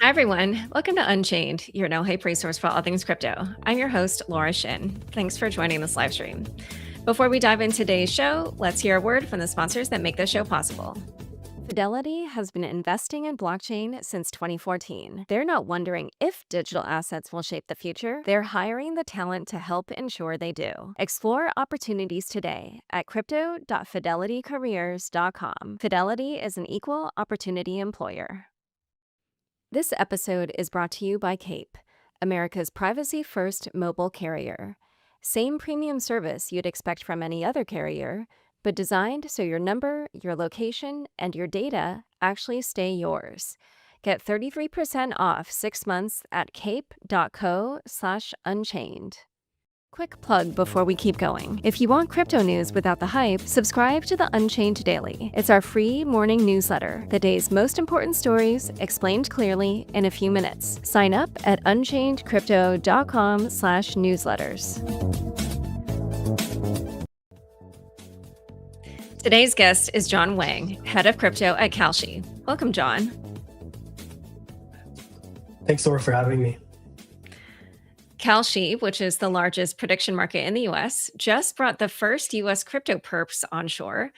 Hi, everyone. Welcome to Unchained, your no hype resource for all things crypto. I'm your host, Laura Shin. Thanks for joining this live stream. Before we dive into today's show, let's hear a word from the sponsors that make this show possible. Fidelity has been investing in blockchain since 2014. They're not wondering if digital assets will shape the future. They're hiring the talent to help ensure they do. Explore opportunities today at crypto.fidelitycareers.com. Fidelity is an equal opportunity employer. This episode is brought to you by Cape, America's privacy-first mobile carrier. Same premium service you'd expect from any other carrier, but designed so your number, your location, and your data actually stay yours. Get 33% off 6 months at cape.co/unchained. Quick plug before we keep going. If you want crypto news without the hype, subscribe to the Unchained Daily. It's our free morning newsletter, the day's most important stories explained clearly in a few minutes. Sign up at unchainedcrypto.com/newsletters. Today's guest is John Wang, head of crypto at Kalshi. Welcome, John. Thanks, Laura, for having me. Kalshi, which is the largest prediction market in the US, just brought the first US crypto perps onshore.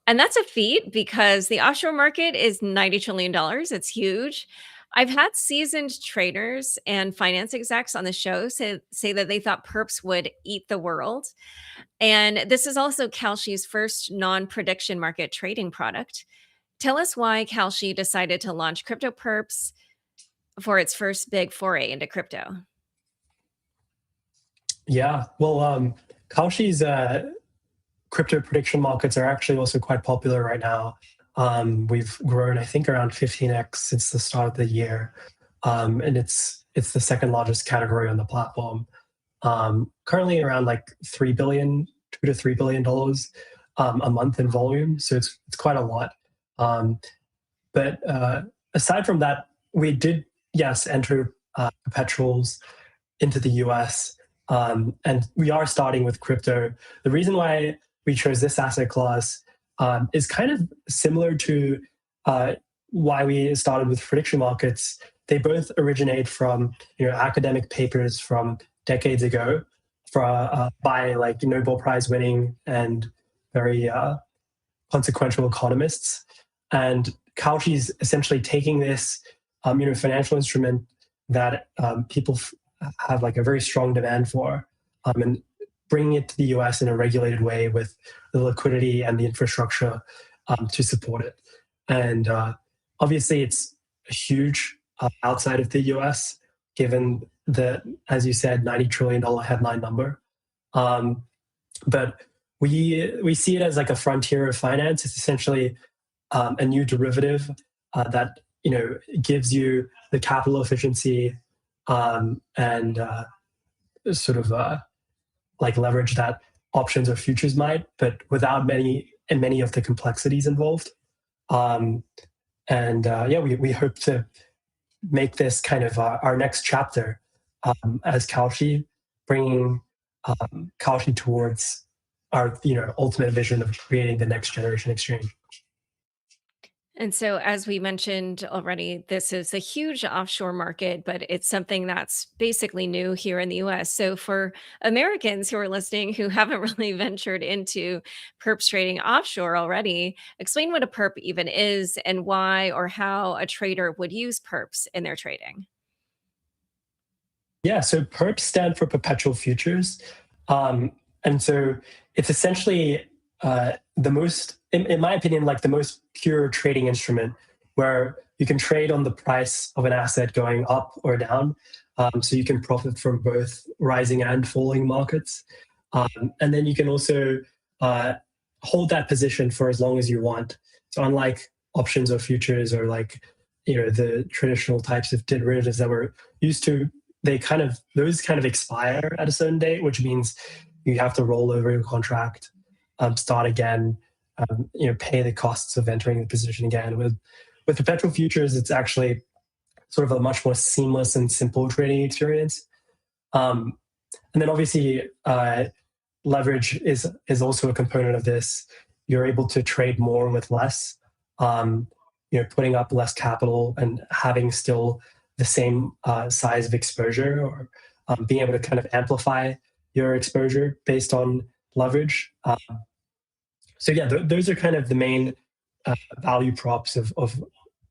And that's a feat because the offshore market is $90 trillion. It's huge. I've had seasoned traders and finance execs on the show say that they thought perps would eat the world. And this is also Kalshi's first non-prediction market trading product. Tell us why Kalshi decided to launch crypto perps for its first big foray into crypto. Yeah, well, Kalshi's crypto prediction markets are actually also quite popular right now. We've grown, I think, around 15x since the start of the year, and it's the second largest category on the platform. Currently around like $2 to $3 billion a month in volume, so it's quite a lot. But aside from that, we did enter perpetuals into the US. And we are starting with crypto. The reason why we chose this asset class is kind of similar to why we started with prediction markets. They both originate from academic papers from decades ago by like Nobel Prize winning and very consequential economists. And Kalshi's essentially taking this financial instrument that people have like a very strong demand for, and bringing it to the US in a regulated way with the liquidity and the infrastructure to support it. And obviously it's huge outside of the US, given the, as you said, $90 trillion headline number. But we see it as like a frontier of finance. It's essentially a new derivative that gives you the capital efficiency and sort of like leverage that options or futures might, but without many of the complexities involved. We hope to make this kind of our next chapter as Kalshi, bringing Kalshi towards our ultimate vision of creating the next generation exchange. And so, as we mentioned already, this is a huge offshore market, but it's something that's basically new here in the US. So, for Americans who are listening who haven't really ventured into perps trading offshore already, explain what a perp even is and why or how a trader would use perps in their trading. Yeah, so perps stand for perpetual futures. And so it's essentially the most, in my opinion, like the most pure trading instrument where you can trade on the price of an asset going up or down. So you can profit from both rising and falling markets. And then you can also hold that position for as long as you want. So unlike options or futures or like, the traditional types of derivatives that we're used to, those kind of expire at a certain date, which means you have to roll over your contract, start again, pay the costs of entering the position again. With perpetual futures, it's actually sort of a much more seamless and simple trading experience. And then obviously, leverage is also a component of this. You're able to trade more with less, putting up less capital and having still the same size of exposure, or being able to kind of amplify your exposure based on leverage. So yeah, those are kind of the main value props of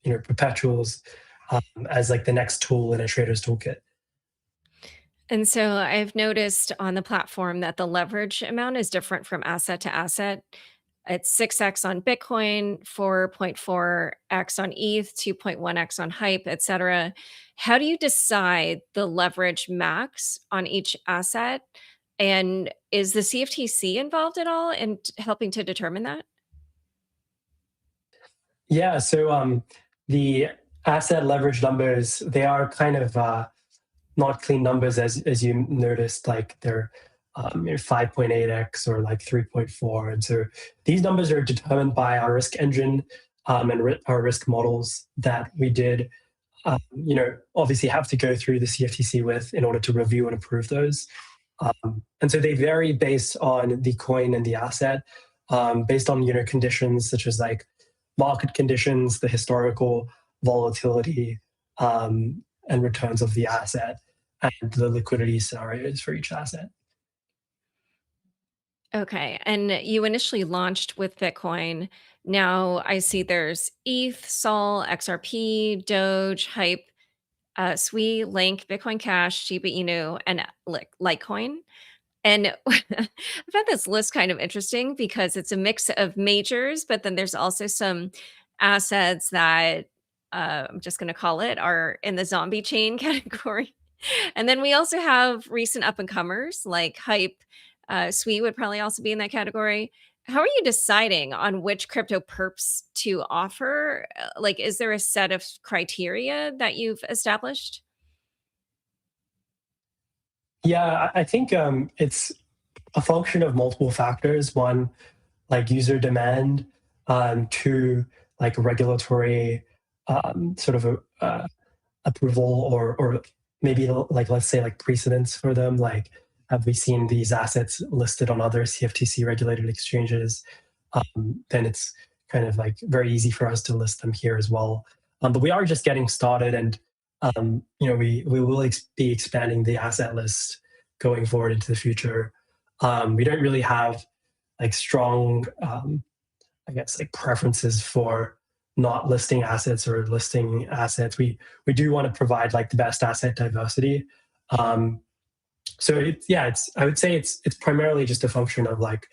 perpetuals as like the next tool in a trader's toolkit. And so I've noticed on the platform that the leverage amount is different from asset to asset. It's 6x on Bitcoin, 4.4x on ETH, 2.1x on Hype, etc. How do you decide the leverage max on each asset? And is the CFTC involved at all in helping to determine that? Yeah, so the asset leverage numbers, they are kind of not clean numbers, as you noticed, like they're 5.8x or like 3.4. And so these numbers are determined by our risk engine and our risk models that we did, obviously have to go through the CFTC with in order to review and approve those. And so they vary based on the coin and the asset, based on conditions such as like market conditions, the historical volatility, and returns of the asset, and the liquidity scenarios for each asset. Okay. And you initially launched with Bitcoin. Now I see there's ETH, Sol, XRP, Doge, Hype, Sui, Link, Bitcoin Cash, Shiba Inu, and Litecoin. And I found this list kind of interesting because it's a mix of majors, but then there's also some assets that I'm just going to call it are in the zombie chain category. And then we also have recent up and comers like Hype. Sui would probably also be in that category. How are you deciding on which crypto perps to offer? Like, is there a set of criteria that you've established? Yeah, I think it's a function of multiple factors. One, like user demand. Two, like regulatory sort of approval, or maybe like, let's say, like precedents for them. Like, have we seen these assets listed on other CFTC regulated exchanges? Then it's kind of like very easy for us to list them here as well. But we are just getting started, and we will be expanding the asset list going forward into the future. We don't really have like strong, I guess, like preferences for not listing assets or listing assets. We do want to provide like the best asset diversity. Um, so I would say it's primarily just a function of like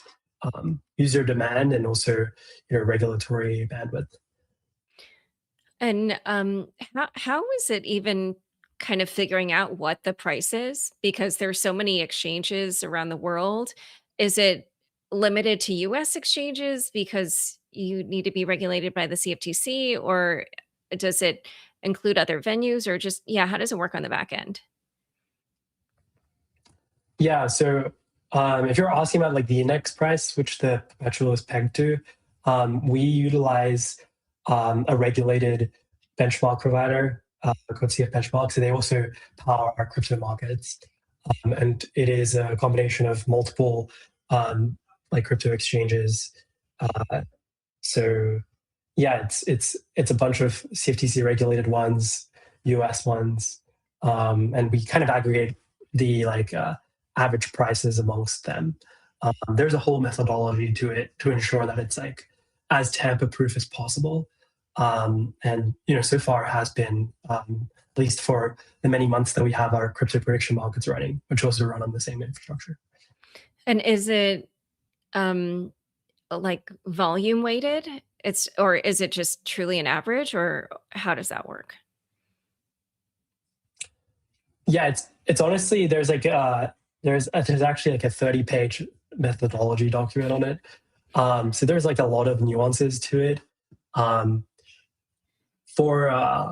user demand, and also regulatory bandwidth. And how is it even kind of figuring out what the price is? Because there's so many exchanges around the world. Is it limited to US exchanges because you need to be regulated by the CFTC, or does it include other venues, or just yeah, how does it work on the back end? Yeah, so if you're asking about like the index price, which the perpetual is pegged to, we utilize a regulated benchmark provider called CF Benchmark. So they also power our crypto markets, and it is a combination of multiple like crypto exchanges. Uh, so yeah, it's a bunch of CFTC regulated ones, US ones, and we kind of aggregate the like average prices amongst them. There's a whole methodology to it to ensure that it's like as tamper proof as possible. And so far has been, at least for the many months that we have our crypto prediction markets running, which also run on the same infrastructure. And is it um like volume weighted? It's or is it just truly an average, or how does that work? Yeah, it's honestly, there's actually like a 30-page methodology document on it. So there's like a lot of nuances to it. Um, for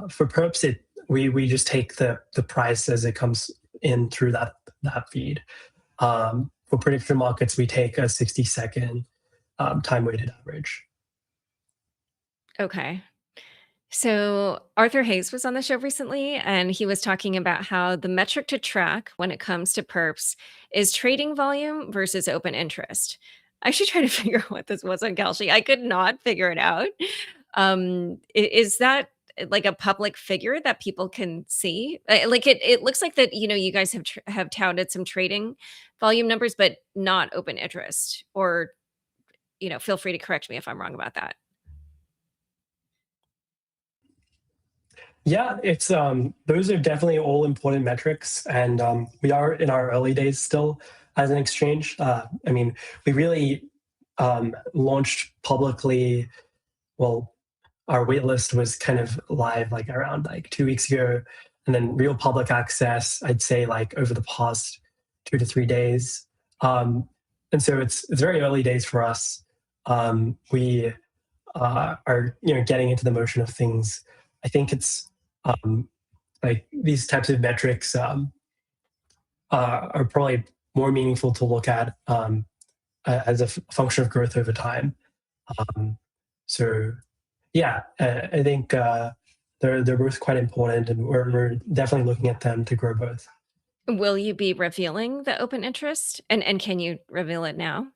perps, we just take the price as it comes in through that feed. For prediction markets, we take a 60-second time weighted average. Okay. So Arthur Hayes was on the show recently, and he was talking about how the metric to track when it comes to perps is trading volume versus open interest. I actually tried to figure out what this was on Kalshi. I could not figure it out. Is that like a public figure that people can see? Like it looks like that, you guys have touted some trading volume numbers, but not open interest. Or, feel free to correct me if I'm wrong about that. Yeah, it's those are definitely all important metrics, and we are in our early days still as an exchange. I mean, we really launched publicly. Well, our waitlist was kind of live like around like 2 weeks ago, and then real public access, I'd say like over the past 2 to 3 days. And so it's very early days for us. We are getting into the motion of things. I think it's like these types of metrics are probably more meaningful to look at as a function of growth over time. Um, so yeah, I think they're both quite important, and we're definitely looking at them to grow both. Will you be revealing the open interest? And can you reveal it now?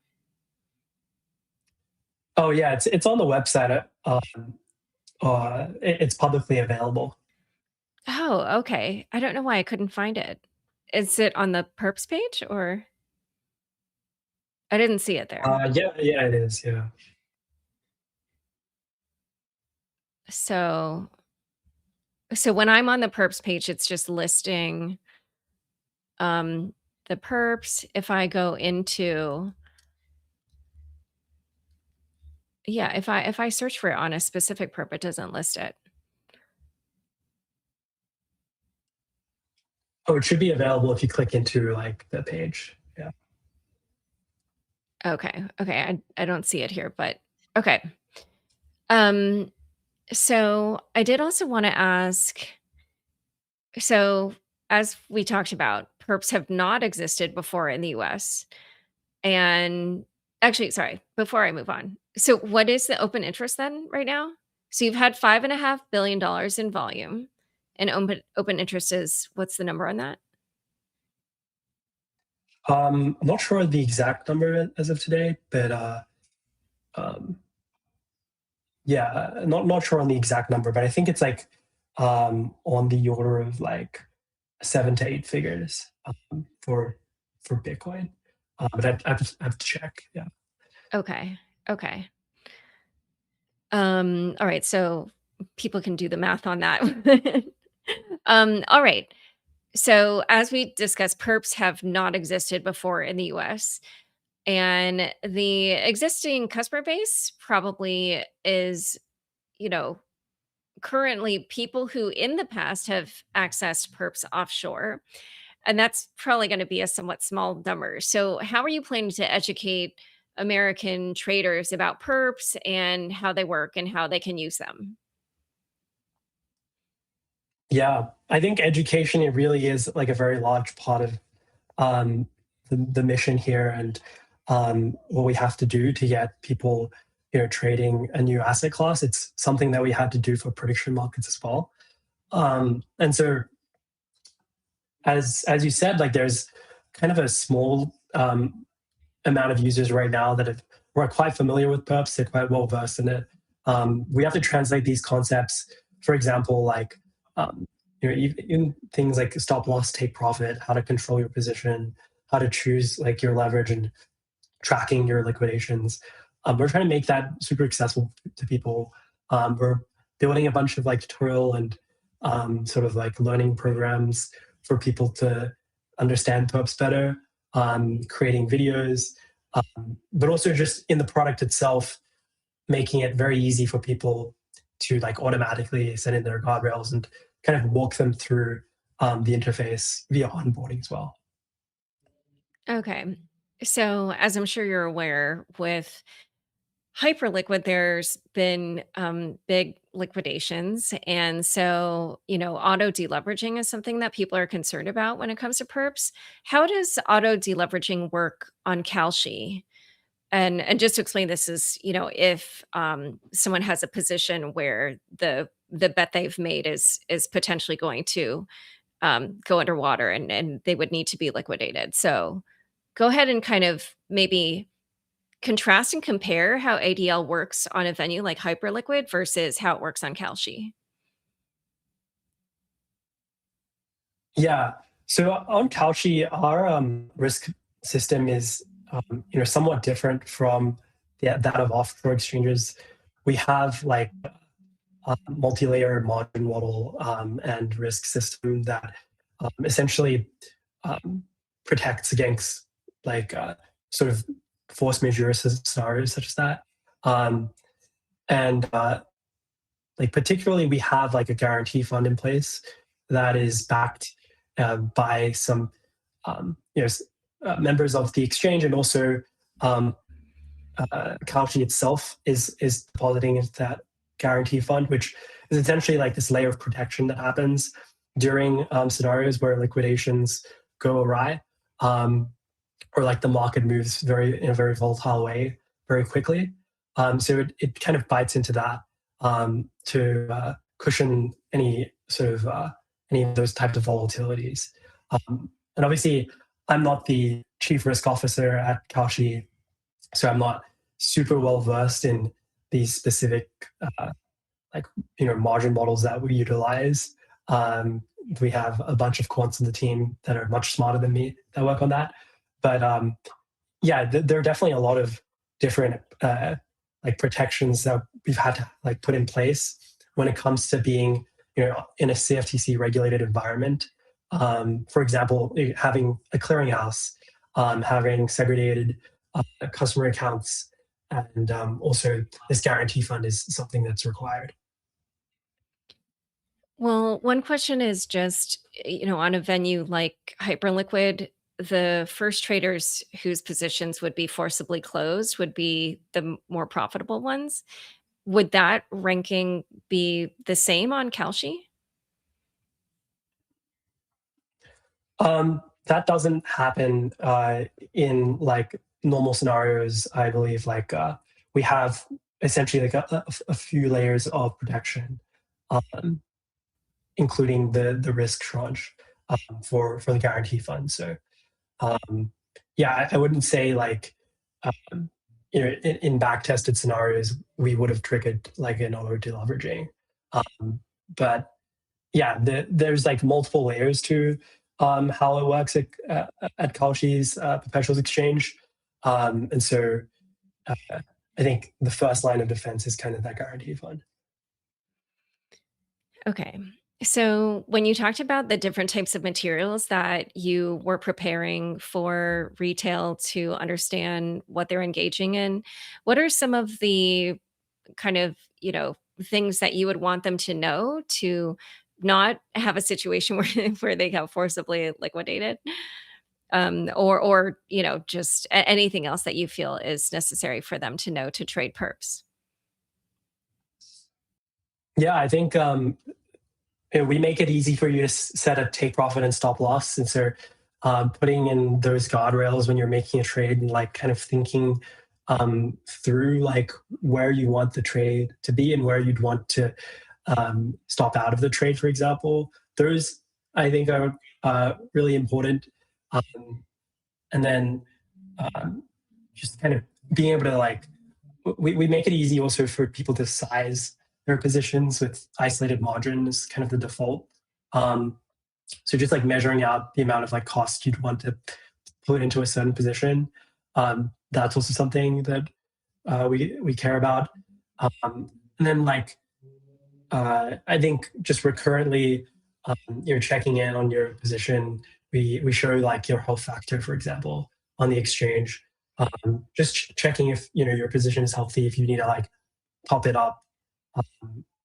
Oh yeah, it's on the website. It's publicly available. Oh, okay. I don't know why I couldn't find it. Is it on the perps page, or I didn't see it there? Yeah, it is. Yeah. So so when I'm on the perps page, it's just listing um the perps. If I go into, yeah, if I search for it on a specific perp, it doesn't list it. Oh, it should be available if you click into like the page. Yeah. Okay. Okay. I don't see it here, but okay. Um so I did also want to ask, so as we talked about, perps have not existed before in the US. And actually, sorry, before I move on. So what is the open interest then right now? So you've had $5.5 billion in volume, and open interest is, what's the number on that? I'm not sure the exact number as of today, but um, yeah, not sure on the exact number, but I think it's like on the order of like 7 to 8 figures for Bitcoin. But I have to check. Yeah. Okay. Okay. All right. So people can do the math on that. All right. So as we discussed, perps have not existed before in the US. And the existing customer base probably is, you know, currently people who in the past have accessed perps offshore. And that's probably going to be a somewhat small number. So, how are you planning to educate American traders about perps and how they work and how they can use them? Yeah, I think education, it really is like a very large part of um, the mission here, and what we have to do to get people, trading a new asset class. It's something that we had to do for prediction markets as well. And so, as you said, like there's kind of a small amount of users right now that were quite familiar with perps. They're quite well versed in it. We have to translate these concepts. For example, like even things like stop loss, take profit, how to control your position, how to choose like your leverage, and tracking your liquidations. We're trying to make that super accessible to people. We're building a bunch of like tutorial and sort of like learning programs for people to understand perps better, creating videos, but also just in the product itself, making it very easy for people to like automatically set in their guardrails and kind of walk them through the interface via onboarding as well. Okay. So, as I'm sure you're aware, with Hyperliquid, there's been big liquidations. And so, auto deleveraging is something that people are concerned about when it comes to perps. How does auto deleveraging work on Kalshi? And just to explain, this is, if someone has a position where the bet they've made is potentially going to go underwater, and they would need to be liquidated. So go ahead and kind of maybe contrast and compare how ADL works on a venue like Hyperliquid versus how it works on Kalshi. Yeah. So on Kalshi, our risk system is somewhat different from that of offshore exchanges. We have like a multi-layer margin model and risk system that essentially um, protects against like sort of force majeure scenarios such as that. Um, and like particularly, we have like a guarantee fund in place that is backed by some members of the exchange, and also um, Kalshi itself is depositing into that guarantee fund, which is essentially like this layer of protection that happens during scenarios where liquidations go awry, or like the market moves in a very volatile way very quickly. So it kind of bites into that to cushion any sort of any of those types of volatilities. And obviously, I'm not the chief risk officer at Kalshi, so I'm not super well versed in these specific uh, like margin models that we utilize. Um, we have a bunch of quants in the team that are much smarter than me that work on that. But yeah, there are definitely a lot of different like protections that we've had to like put in place when it comes to being in a CFTC regulated environment. For example, having a clearinghouse, having segregated customer accounts, and also this guarantee fund is something that's required. Well, one question is just, on a venue like Hyperliquid, the first traders whose positions would be forcibly closed would be the more profitable ones. Would that ranking be the same on Kalshi? That doesn't happen in like normal scenarios. I believe like we have essentially like a few layers of protection, um, including the risk tranche for the guarantee fund. So yeah, I wouldn't say like in back tested scenarios we would have triggered like an auto-deleveraging. But yeah, there's like multiple layers to how it works at Kalshi's perpetuals exchange. And so I think the first line of defense is kind of that guarantee fund. Okay. So, when you talked about the different types of materials that you were preparing for retail to understand what they're engaging in, what are some of the kind of, things that you would want them to know to not have a situation where they got forcibly liquidated? Or, just anything else that you feel is necessary for them to know to trade perps? Yeah, I think we make it easy for you to set a take profit and stop loss. And so putting in those guardrails when you're making a trade and like kind of thinking through like where you want the trade to be and where you'd want to stop out of the trade, for example, those I think are really important. Um, and then um, just kind of being able to like, we make it easy also for people to size their positions with isolated margins, kind of the default. Um, so just like measuring out the amount of like cost you'd want to put into a certain position. That's also something that we care about. And then like I think just recurrently you're checking in on your position. We show like your health factor, for example, on the exchange. Just checking if your position is healthy. If you need to like top it up,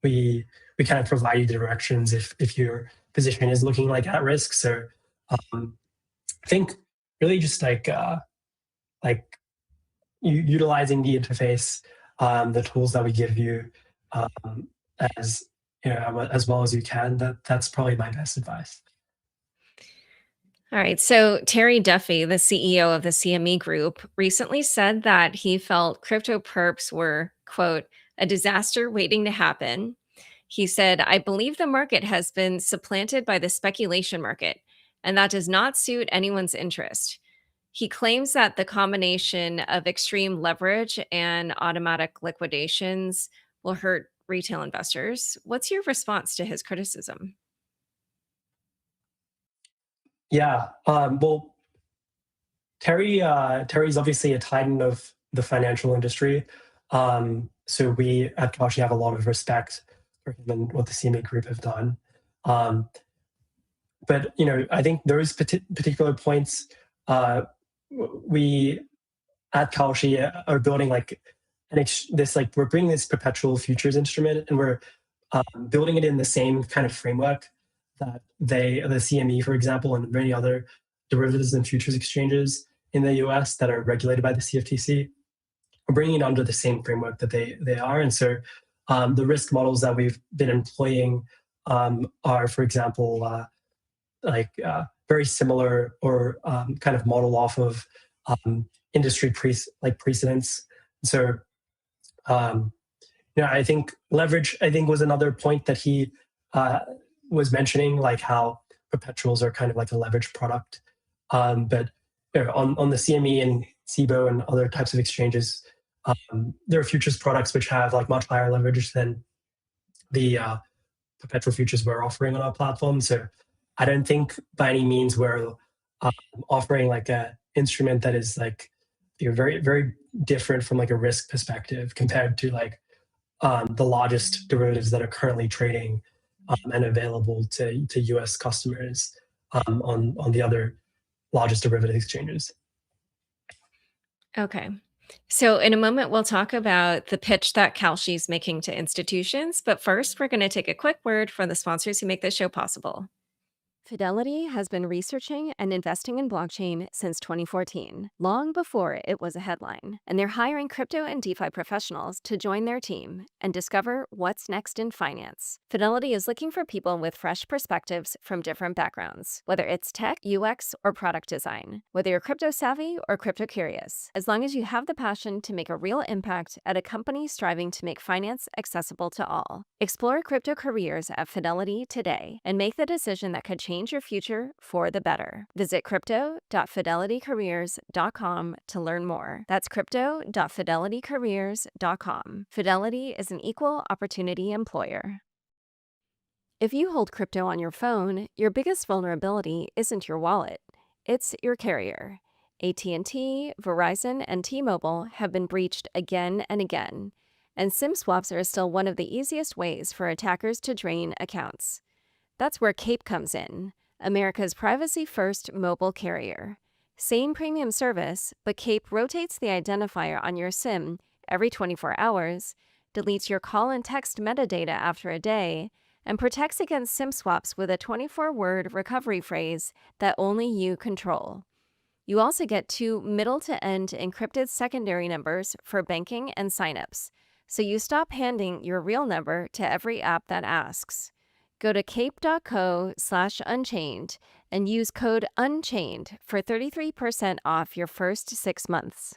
we kind of provide you the directions if your position is looking like at risk. So I think really just like utilizing the interface, the tools that we give you, um, as as well as you can. That's probably my best advice. All right. So Terry Duffy, the CEO of the CME Group, recently said that he felt crypto perps were, quote, a disaster waiting to happen. He said, I believe the market has been supplanted by the speculation market, and that does not suit anyone's interest. He claims that the combination of extreme leverage and automatic liquidations will hurt retail investors. What's your response to his criticism? Yeah. Well, Terry's obviously a titan of the financial industry. So we at Kalshi have a lot of respect for him and what the CME group have done. Um, but I think those particular points, we at Kalshi are building like we're bringing this perpetual futures instrument, and we're building it in the same kind of framework that the CME, for example, and many other derivatives and futures exchanges in the US that are regulated by the CFTC. We're bringing it under the same framework that they are. And so the risk models that we've been employing are, for example, very similar or kind of model off of industry precedents. So I think leverage, was another point that he was mentioning, like how perpetuals are kind of like a leverage product. But on the CME and SIBO and other types of exchanges, there are futures products which have like much higher leverage than the perpetual futures we're offering on our platform. So I don't think by any means we're offering like a instrument that is like very, very different from like a risk perspective compared to like the largest derivatives that are currently trading and available to US customers on the other largest derivative exchanges. Okay. So in a moment, we'll talk about the pitch that Kalshi's making to institutions. But first, we're going to take a quick word from the sponsors who make this show possible. Fidelity has been researching and investing in blockchain since 2014, long before it was a headline. And they're hiring crypto and DeFi professionals to join their team and discover what's next in finance. Fidelity is looking for people with fresh perspectives from different backgrounds, whether it's tech, UX, or product design, whether you're crypto savvy or crypto curious, as long as you have the passion to make a real impact at a company striving to make finance accessible to all. Explore crypto careers at Fidelity today and make the decision that could change your future for the better. Visit crypto.fidelitycareers.com to learn more. That's crypto.fidelitycareers.com. Fidelity is an equal opportunity employer. If you hold crypto on your phone, your biggest vulnerability isn't your wallet, it's your carrier. AT&T, Verizon, and T-Mobile have been breached again and again, and SIM swaps are still one of the easiest ways for attackers to drain accounts. That's where Cape comes in, America's privacy-first mobile carrier. Same premium service, but Cape rotates the identifier on your SIM every 24 hours, deletes your call and text metadata after a day, and protects against SIM swaps with a 24-word recovery phrase that only you control. You also get 2 middle-to-end encrypted secondary numbers for banking and signups, so you stop handing your real number to every app that asks. Go to cape.co/unchained and use code UNCHAINED for 33% off your first 6 months.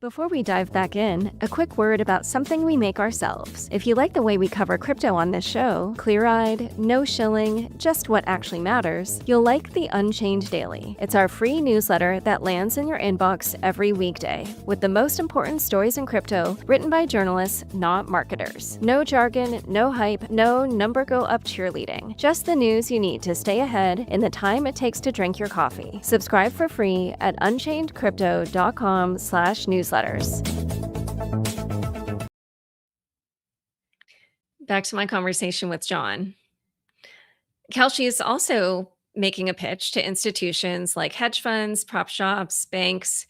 Before we dive back in, a quick word about something we make ourselves. If you like the way we cover crypto on this show, clear-eyed, no shilling, just what actually matters, you'll like the Unchained Daily. It's our free newsletter that lands in your inbox every weekday, with the most important stories in crypto written by journalists, not marketers. No jargon, no hype, no number go up cheerleading. Just the news you need to stay ahead in the time it takes to drink your coffee. Subscribe for free at unchainedcrypto.com/newsletters. Back to my conversation with John. Kalshi is also making a pitch to institutions like hedge funds, prop shops, banks.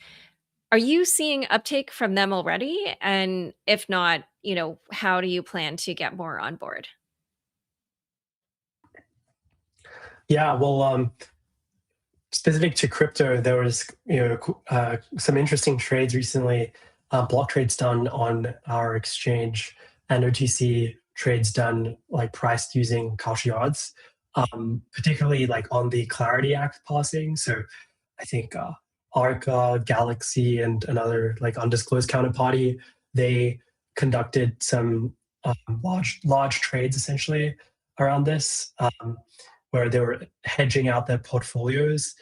Are you seeing uptake from them already? And if not, how do you plan to get more on board? Yeah, well, specific to crypto, there was some interesting trades recently, block trades done on our exchange and OTC trades done like priced using Kalshi odds, particularly like on the Clarity Act passing. So I think Arca, Galaxy, and another like undisclosed counterparty, they conducted some large trades essentially around this. Where they were hedging out their portfolios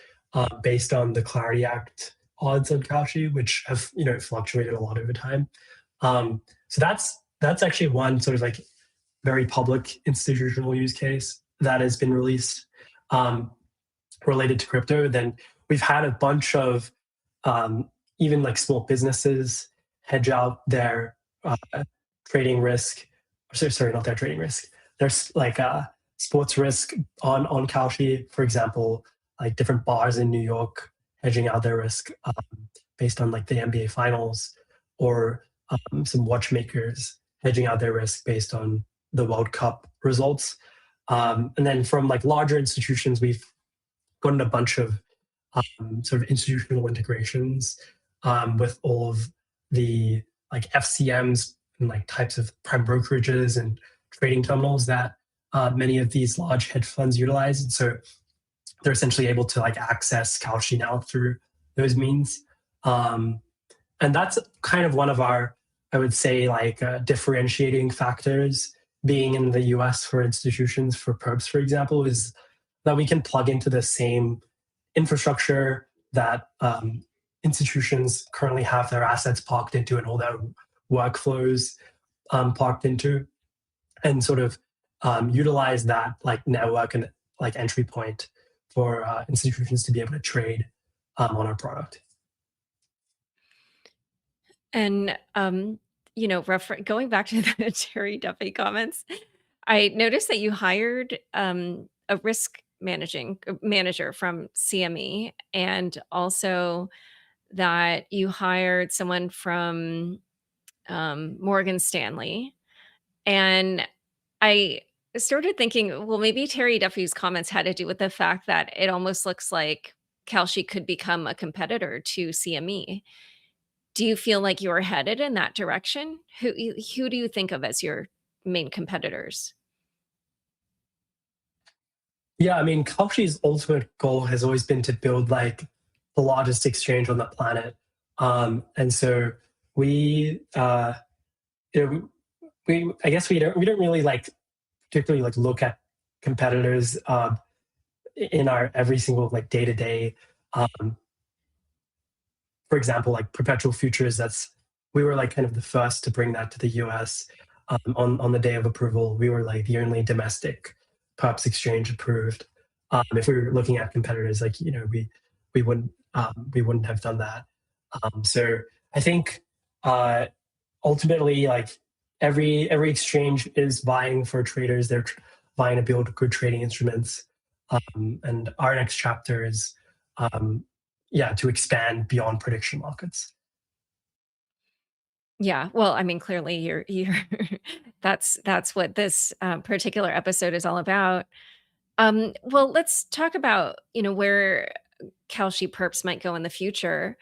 based on the Clarity Act odds on Kalshi, which have fluctuated a lot over time. So that's actually one sort of like very public institutional use case that has been released. related to crypto, then we've had a bunch of even like small businesses hedge out their trading risk. Sorry, not their trading risk. There's like sports risk on Kalshi, for example, like different bars in New York hedging out their risk based on like the NBA finals, or some watchmakers hedging out their risk based on the World Cup results. And then from like larger institutions, we've gotten a bunch of sort of institutional integrations with all of the like FCMs and like types of prime brokerages and trading terminals that many of these large hedge funds utilize. And so they're essentially able to like access Kalshi now through those means. And that's kind of one of our, I would say, like differentiating factors being in the US for institutions, for Perps, for example, is that we can plug into the same infrastructure that institutions currently have their assets parked into and all their workflows parked into, and sort of utilize that like network and like entry point for institutions to be able to trade on our product. And going back to the Terry Duffy comments, I noticed that you hired a risk manager from CME, and also that you hired someone from Morgan Stanley. And I started thinking, well, maybe Terry Duffy's comments had to do with the fact that it almost looks like Kalshi could become a competitor to CME. Do you feel like you're headed in that direction? Who do you think of as your main competitors? Yeah, I mean, Kalshi's ultimate goal has always been to build like the largest exchange on the planet. And so we, you know, I guess we don't really like particularly like look at competitors in our every single like day to day. For example, like perpetual futures. We were like kind of the first to bring that to the US on the day of approval. We were like the only domestic Perps exchange approved. If we were looking at competitors, like we wouldn't have done that. So I think ultimately, like every exchange is vying for traders. They're vying to build good trading instruments. And our next chapter is to expand beyond prediction markets. Yeah, well, I mean, clearly you're that's what this particular episode is all about. Well, let's talk about where Kalshi perps might go in the future.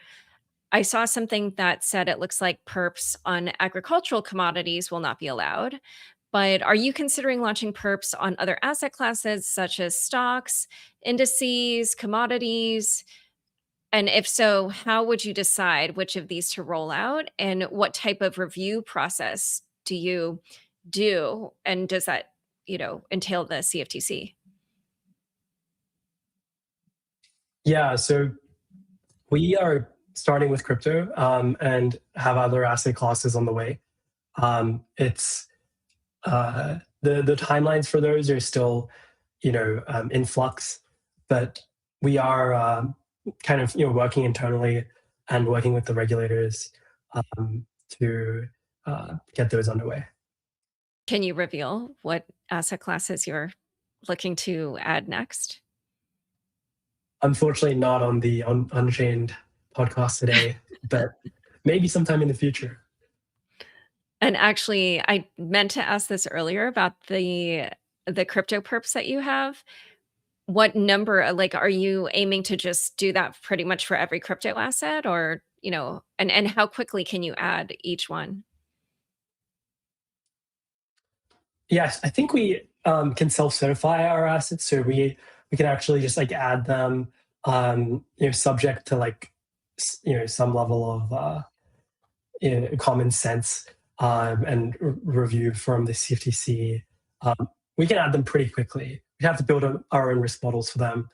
I saw something that said it looks like perps on agricultural commodities will not be allowed. But are you considering launching perps on other asset classes such as stocks, indices, commodities? And if so, how would you decide which of these to roll out? And what type of review process do you do? And does that, entail the CFTC? Yeah, so we are starting with crypto and have other asset classes on the way. It's the timelines for those are still, in flux, but we are kind of working internally and working with the regulators to get those underway. Can you reveal what asset classes you're looking to add next? Unfortunately, not on the Unchained podcast today, but maybe sometime in the future. And actually, I meant to ask this earlier about the crypto perps that you have. What number, like, are you aiming to just do that pretty much for every crypto asset, or, and how quickly can you add each one? Yes, I think we can self-certify our assets, so we can actually just like add them, subject to like some level of common sense and review from the CFTC. We can add them pretty quickly. We have to build our own risk models for them,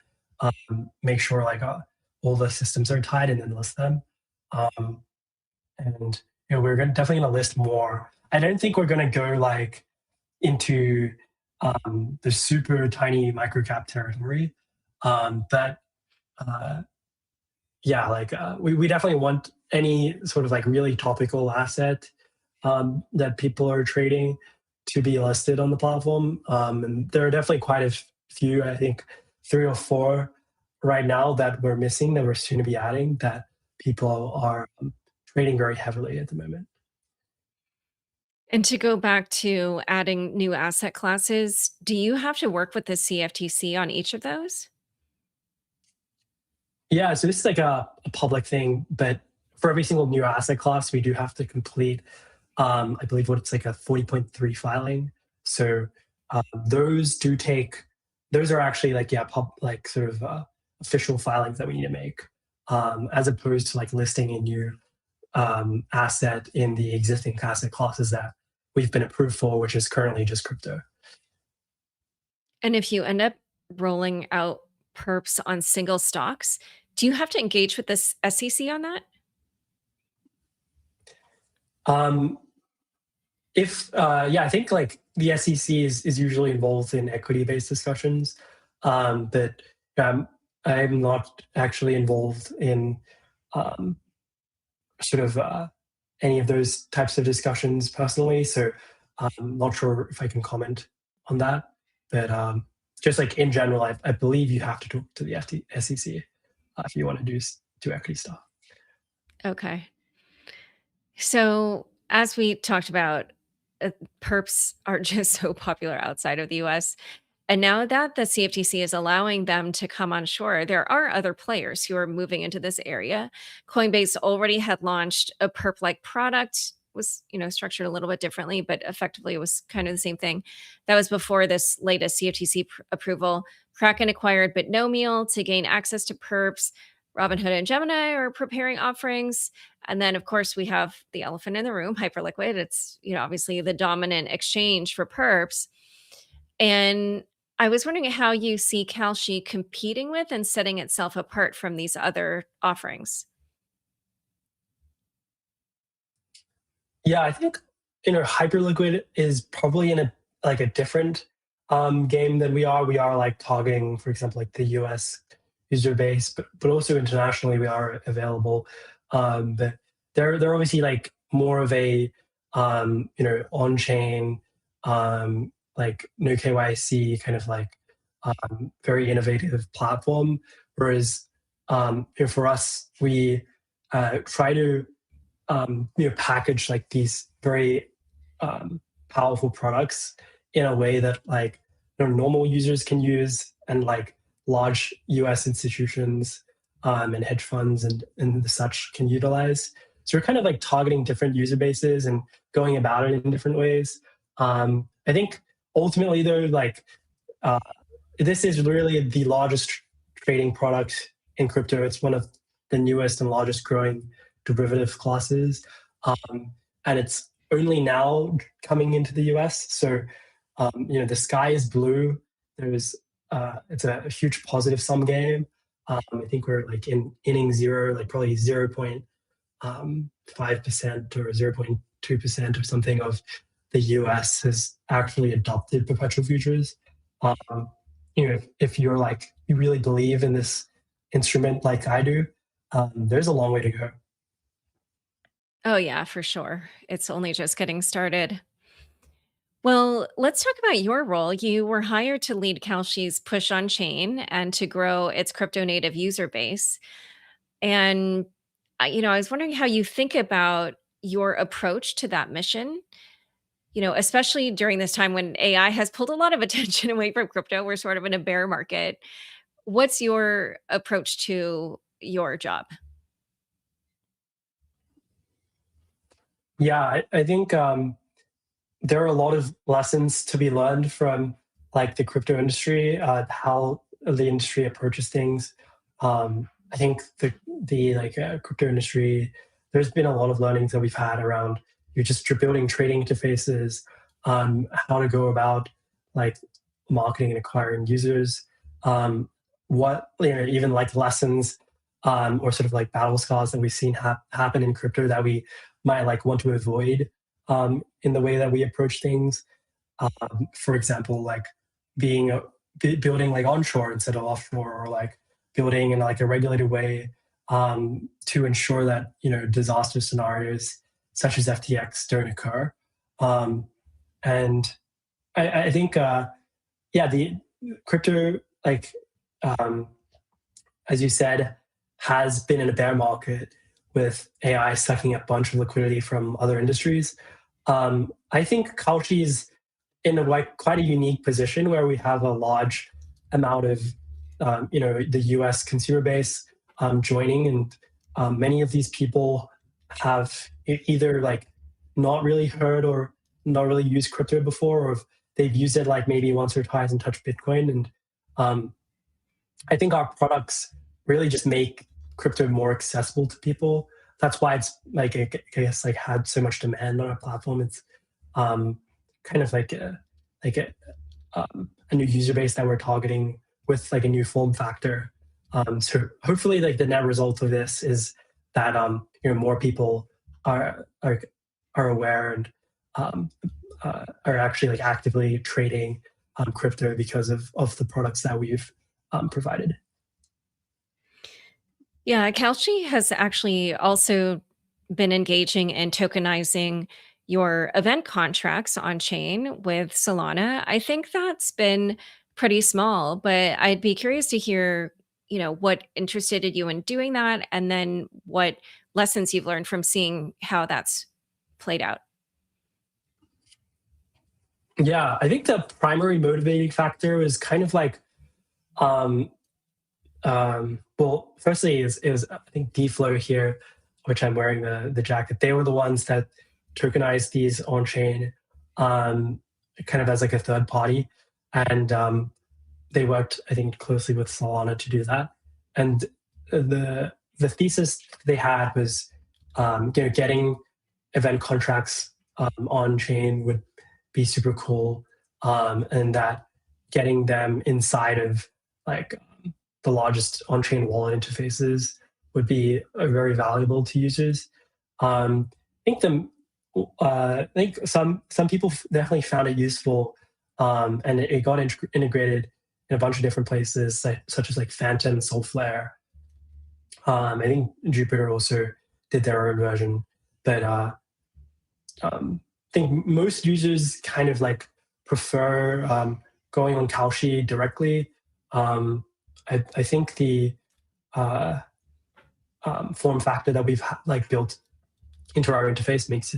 make sure like all the systems are tied, and then list them. And we're definitely going to list more. I don't think we're going to go like into the super tiny microcap territory. But yeah, like we definitely want any sort of like really topical asset that people are trading to be listed on the platform. And there are definitely quite a few, I think 3 or 4 right now that we're missing that we're soon to be adding that people are trading very heavily at the moment. And to go back to adding new asset classes, do you have to work with the CFTC on each of those? Yeah, so this is like a public thing, but for every single new asset class, we do have to complete, I believe what it's like a 40.3 filing. So those do take, those are actually like, yeah, like sort of official filings that we need to make, as opposed to like listing a new asset in the existing asset classes that we've been approved for, which is currently just crypto. And if you end up rolling out perps on single stocks, do you have to engage with this SEC on that? Um, if yeah, I think like the SEC is usually involved in equity-based discussions, but I'm not actually involved in um, sort of any of those types of discussions personally. So I'm not sure if I can comment on that. But just like in general, I believe you have to talk to the SEC if you want to do equity stuff. Okay. So, as we talked about, uh, perps are just so popular outside of the US. And now that the CFTC is allowing them to come on shore, there are other players who are moving into this area. Coinbase already had launched a perp-like product, was structured a little bit differently, but effectively it was kind of the same thing. That was before this latest CFTC approval. Kraken acquired Bitnomial to gain access to perps. Robinhood and Gemini are preparing offerings. And then, of course, we have the elephant in the room, Hyperliquid. It's obviously the dominant exchange for perps. And I was wondering how you see Kalshi competing with and setting itself apart from these other offerings. Yeah, I think Hyperliquid is probably in a like a different game than we are. We are like targeting, for example, like the US user base, but also internationally we are available. But they're obviously like more of a on chain like no KYC kind of like very innovative platform. Whereas for us, we try to package like these very powerful products in a way that like normal users can use and like large US institutions and hedge funds and such can utilize. So we're kind of like targeting different user bases and going about it in different ways. I think ultimately though, like uh, this is really the largest trading product in crypto. It's one of the newest and largest growing derivative classes. And it's only now coming into the US. So, the sky is blue. There's, it's a huge positive sum game. I think we're like in inning zero, like probably 0.5% or 0.2% or something of the US has actually adopted perpetual futures. Um, if you're like, you really believe in this instrument like I do, there's a long way to go. Oh, yeah, for sure. It's only just getting started. Well, let's talk about your role. You were hired to lead Kalshi's push on chain and to grow its crypto native user base. And, I was wondering how you think about your approach to that mission, especially during this time when AI has pulled a lot of attention away from crypto. We're sort of in a bear market. What's your approach to your job? Yeah, I think there are a lot of lessons to be learned from like the crypto industry, how the industry approaches things. I think the like crypto industry, there's been a lot of learnings that we've had around you're building trading interfaces, how to go about like marketing and acquiring users, what even like lessons or sort of like battle scars that we've seen happen in crypto that we might like want to avoid in the way that we approach things. For example, like being building like onshore instead of offshore, or like building in like a regulated way to ensure that disaster scenarios such as FTX don't occur. And I think the crypto, like as you said, has been in a bear market with AI sucking up a bunch of liquidity from other industries. I think Kalshi is in quite a unique position where we have a large amount of the U.S. consumer base joining, and many of these people have either like not really heard or not really used crypto before, or if they've used it like maybe once or twice and touched Bitcoin. And I think our products really just make crypto more accessible to people. That's why it's like I guess like had so much demand on our platform. It's kind of like a new user base that we're targeting with like a new form factor. So hopefully, like the net result of this is that more people are aware and are actually like actively trading crypto because of the products that we've provided. Yeah, Kalshi has actually also been engaging in tokenizing your event contracts on chain with Solana. I think that's been pretty small, but I'd be curious to hear, what interested you in doing that, and then what lessons you've learned from seeing how that's played out. Yeah, I think the primary motivating factor was kind of like um, well, firstly is I think DFlow here, which I'm wearing the jacket. They were the ones that tokenized these on chain, kind of as like a third party, and they worked I think closely with Solana to do that. And the thesis they had was getting event contracts on chain would be super cool, and that getting them inside of like the largest on-chain wallet interfaces would be very valuable to users. I think some people definitely found it useful, and it got integrated in a bunch of different places, such as like Phantom, Soulflare. I think Jupiter also did their own version, but I think most users kind of like prefer going on Kalshi directly. I think the form factor that we've like built into our interface makes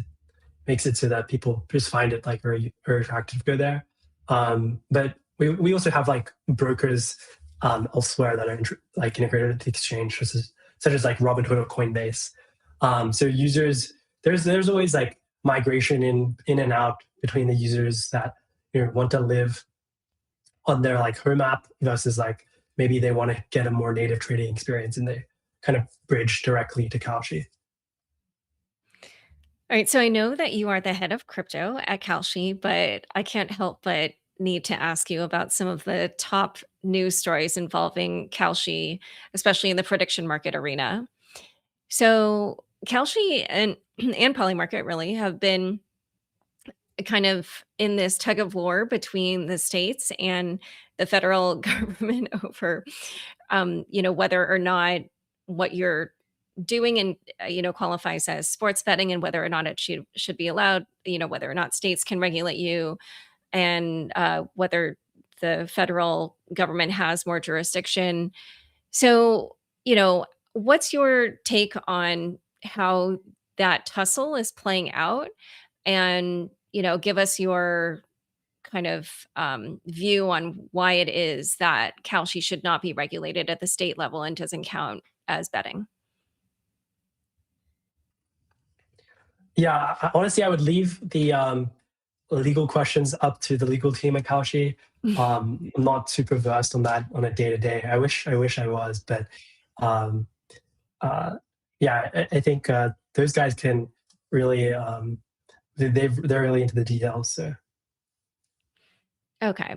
it so that people just find it like very very attractive to go there. But we also have like brokers elsewhere that are like integrated with the exchange, such as like Robinhood or Coinbase. So users, there's always like migration in and out between the users that want to live on their like home app versus like maybe they want to get a more native trading experience and they kind of bridge directly to Kalshi. All right, so I know that you are the head of crypto at Kalshi, but I can't help but need to ask you about some of the top news stories involving Kalshi, especially in the prediction market arena. So Kalshi and Polymarket really have been kind of in this tug of war between the states and the federal government over, whether or not what you're doing and qualifies as sports betting, and whether or not it should be allowed, whether or not states can regulate you, and whether the federal government has more jurisdiction. So, what's your take on how that tussle is playing out? And, give us your kind of view on why it is that Kalshi should not be regulated at the state level and doesn't count as betting. Yeah, honestly, I would leave the legal questions up to the legal team at Kalshi. I'm not super versed on that on a day to day. I wish I was, but um, uh, yeah, I think those guys can really they're really into the details. So Okay.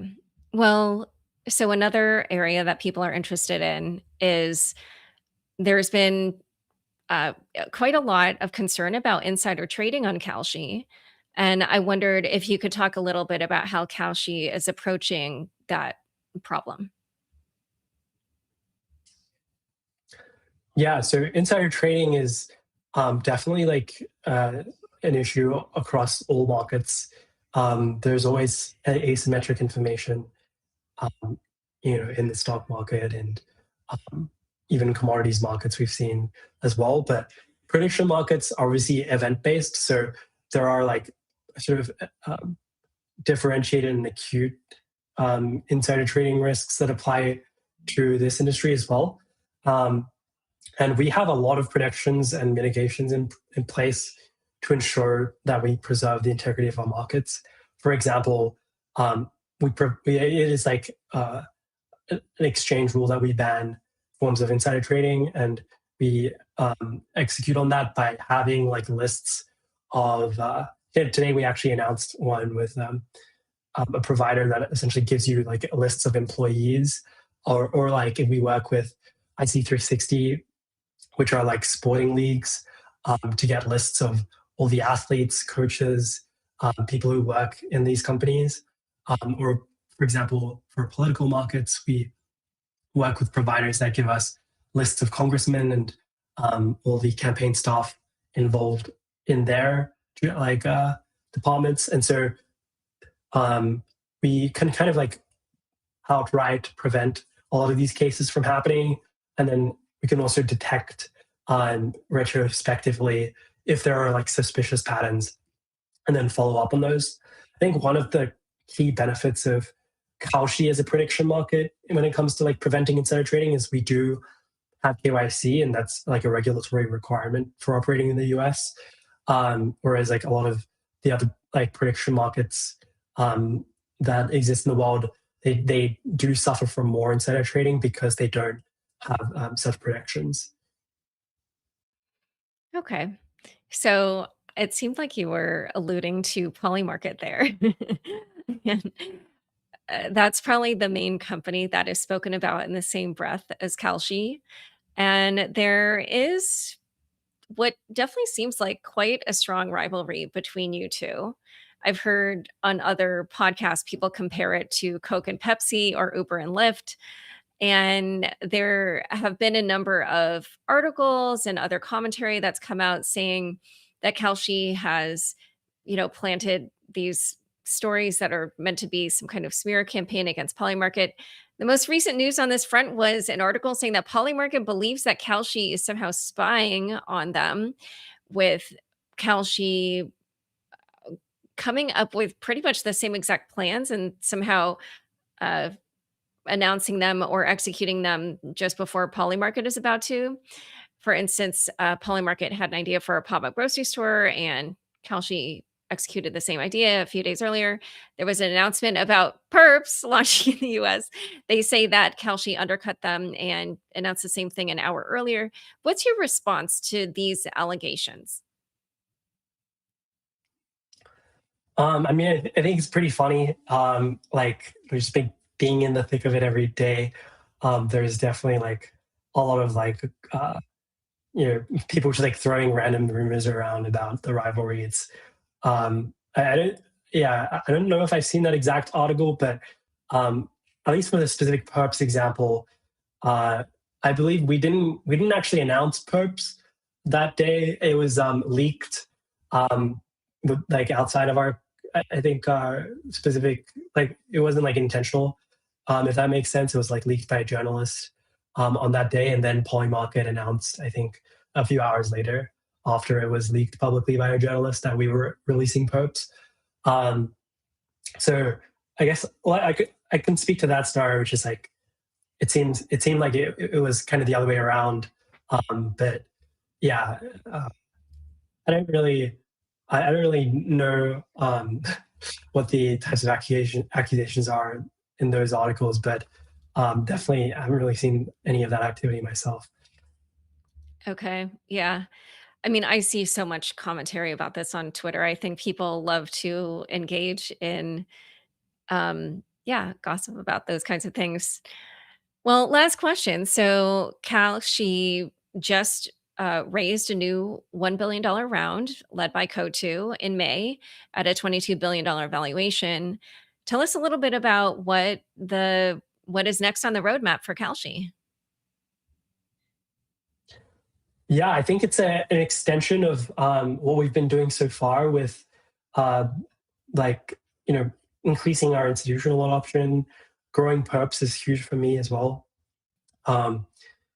Well, so another area that people are interested in is there's been quite a lot of concern about insider trading on Kalshi. And I wondered if you could talk a little bit about how Kalshi is approaching that problem? Yeah, so insider trading is definitely like an issue across all markets. There's always asymmetric information, um, in the stock market and um, even commodities markets we've seen as well. But prediction markets are obviously event based, so there are like sort of differentiated and acute insider trading risks that apply to this industry as well. Um, and we have a lot of protections and mitigations in place to ensure that we preserve the integrity of our markets. For example, it is like an exchange rule that we ban forms of insider trading, and we execute on that by having like lists of. Today we actually announced one with a provider that essentially gives you like lists of employees, or like if we work with IC360, which are like sporting leagues, to get lists of all the athletes, coaches, people who work in these companies. Or, for example, for political markets, we work with providers that give us lists of congressmen and all the campaign staff involved in their like departments. And so we can kind of like outright prevent a lot of these cases from happening. And then we can also detect retrospectively if there are like suspicious patterns and then follow up on those. I think one of the key benefits of Kalshi as a prediction market when it comes to like preventing insider trading is we do have KYC, and that's like a regulatory requirement for operating in the US. Whereas like a lot of the other like prediction markets that exist in the world, they do suffer from more insider trading because they don't have such protections. Okay. So it seemed like you were alluding to Polymarket there. And, that's probably the main company that is spoken about in the same breath as Kalshi. And there is what definitely seems like quite a strong rivalry between you two. I've heard on other podcasts people compare it to Coke and Pepsi or Uber and Lyft. And there have been a number of articles and other commentary that's come out saying that Kalshi has, planted these stories that are meant to be some kind of smear campaign against Polymarket. The most recent news on this front was an article saying that Polymarket believes that Kalshi is somehow spying on them, with Kalshi coming up with pretty much the same exact plans and somehow uh, announcing them or executing them just before Polymarket is about to. For instance, Polymarket had an idea for a pop-up grocery store, and Kalshi executed the same idea a few days earlier. There was an announcement about Perps launching in the US. They say that Kalshi undercut them and announced the same thing an hour earlier. What's your response to these allegations? I mean, I think it's pretty funny. Like, there's been being in the thick of it every day. There's definitely like a lot of like, people just like throwing random rumors around about the rivalry. I don't, yeah, I don't know if I've seen that exact article, but at least for the specific Perps example, uh, I believe we didn't actually announce Perps that day. It was leaked, like outside of our, I think specific, like it wasn't like intentional. If that makes sense, it was like leaked by a journalist on that day, and then Polymarket announced, I think, a few hours later after it was leaked publicly by a journalist that we were releasing Perps. Um, so I guess, well, I can speak to that scenario, which is like it seemed like it was kind of the other way around. But yeah, uh, I don't really I don't really know what the types of accusations are in those articles, but definitely I haven't really seen any of that activity myself. Okay. Yeah. I mean, I see so much commentary about this on Twitter. I think people love to engage in, yeah, gossip about those kinds of things. Well, last question. So, Cal, she just raised a new $1 billion round led by Co2 in May at a $22 billion valuation. Tell us a little bit about what the what is next on the roadmap for Kalshi? Yeah, I think it's an extension of what we've been doing so far with uh, like, increasing our institutional adoption. Growing Perps is huge for me as well. Um,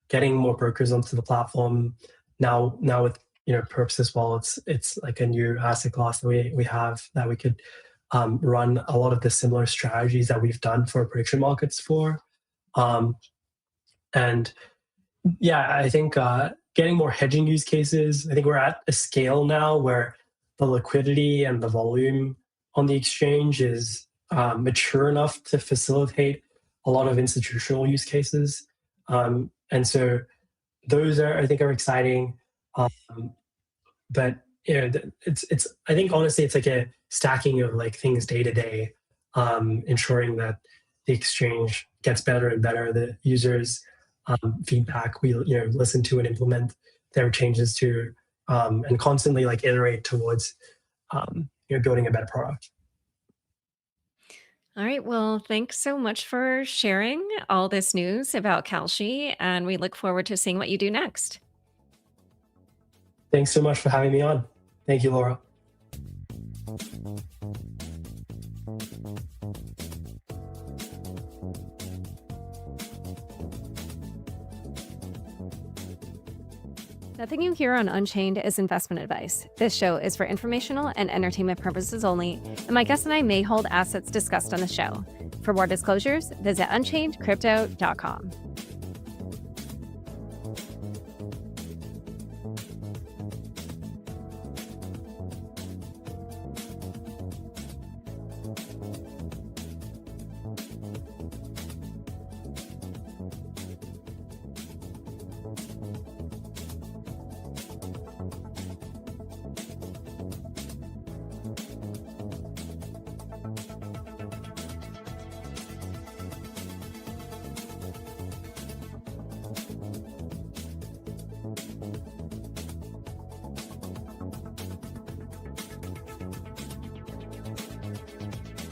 Getting more brokers onto the platform now with Perps as well. It's like a new asset class that we have that we could run a lot of the similar strategies that we've done for prediction markets for. And yeah, I think getting more hedging use cases. I think we're at a scale now where the liquidity and the volume on the exchange is mature enough to facilitate a lot of institutional use cases. And so those I think are exciting. But it's I think honestly it's like a stacking of like things day to day, ensuring that the exchange gets better and better. The users feedback we listen to and implement their changes to, and constantly like iterate towards building a better product. All right. Well, thanks so much for sharing all this news about Kalshi, and we look forward to seeing what you do next. Thanks so much for having me on. Thank you, Laura. Nothing you hear on Unchained is investment advice. This show is for informational and entertainment purposes only, and my guests and I may hold assets discussed on the show. For more disclosures, visit unchainedcrypto.com.